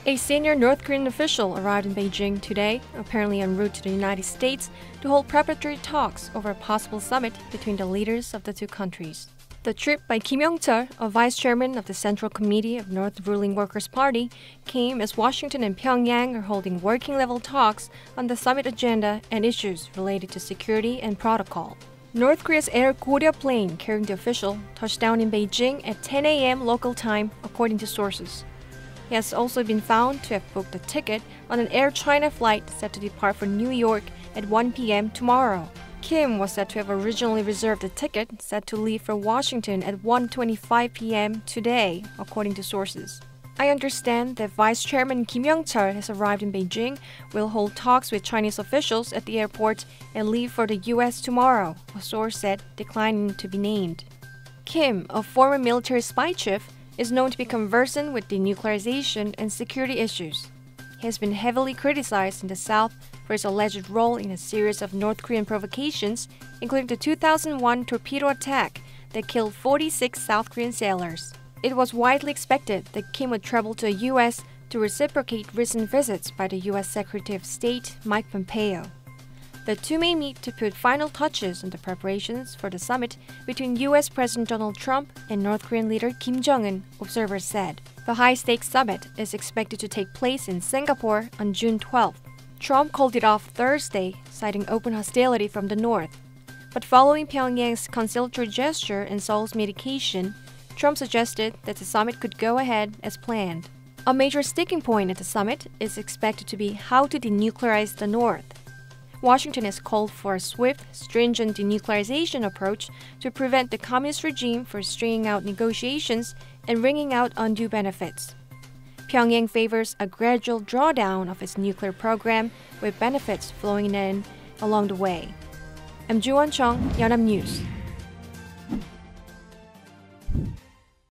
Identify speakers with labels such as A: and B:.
A: A senior North Korean official arrived in Beijing today, apparently en route to the United States, to hold preparatory talks over a possible summit between the leaders of the two countries. The trip by Kim Yong-chul, a vice chairman of the Central Committee of North Ruling Workers' Party, came as Washington and Pyongyang are holding working-level talks on the summit agenda and issues related to security and protocol. North Korea's Air Korea plane carrying the official touched down in Beijing at 10 a.m. local time, according to sources. He has also been found to have booked a ticket on an Air China flight set to depart for New York at 1 p.m. tomorrow. Kim was said to have originally reserved a ticket set to leave for Washington at 1:25 p.m. today, according to sources. I understand that Vice Chairman Kim Yong-chul has arrived in Beijing, will hold talks with Chinese officials at the airport, and leave for the U.S. tomorrow, a source said, declining to be named. Kim, a former military spy chief, is known to be conversant with denuclearization and security issues. He has been heavily criticized in the South for his alleged role in a series of North Korean provocations, including the 2001 torpedo attack that killed 46 South Korean sailors. It was widely expected that Kim would travel to the U.S. to reciprocate recent visits by the U.S. Secretary of State Mike Pompeo. The two may meet to put final touches on the preparations for the summit between U.S. President Donald Trump and North Korean leader Kim Jong-un, observers said. The high-stakes summit is expected to take place in Singapore on June 12th. Trump called it off Thursday, citing open hostility from the North. But following Pyongyang's conciliatory gesture and Seoul's mediation, Trump suggested that the summit could go ahead as planned. A major sticking point at the summit is expected to be how to denuclearize the North. Washington has called for a swift, stringent denuclearization approach to prevent the communist regime from stringing out negotiations and wringing out undue benefits. Pyongyang favors a gradual drawdown of its nuclear program, with benefits flowing in along the way. I'm Joo-won Chung, Yonhap News.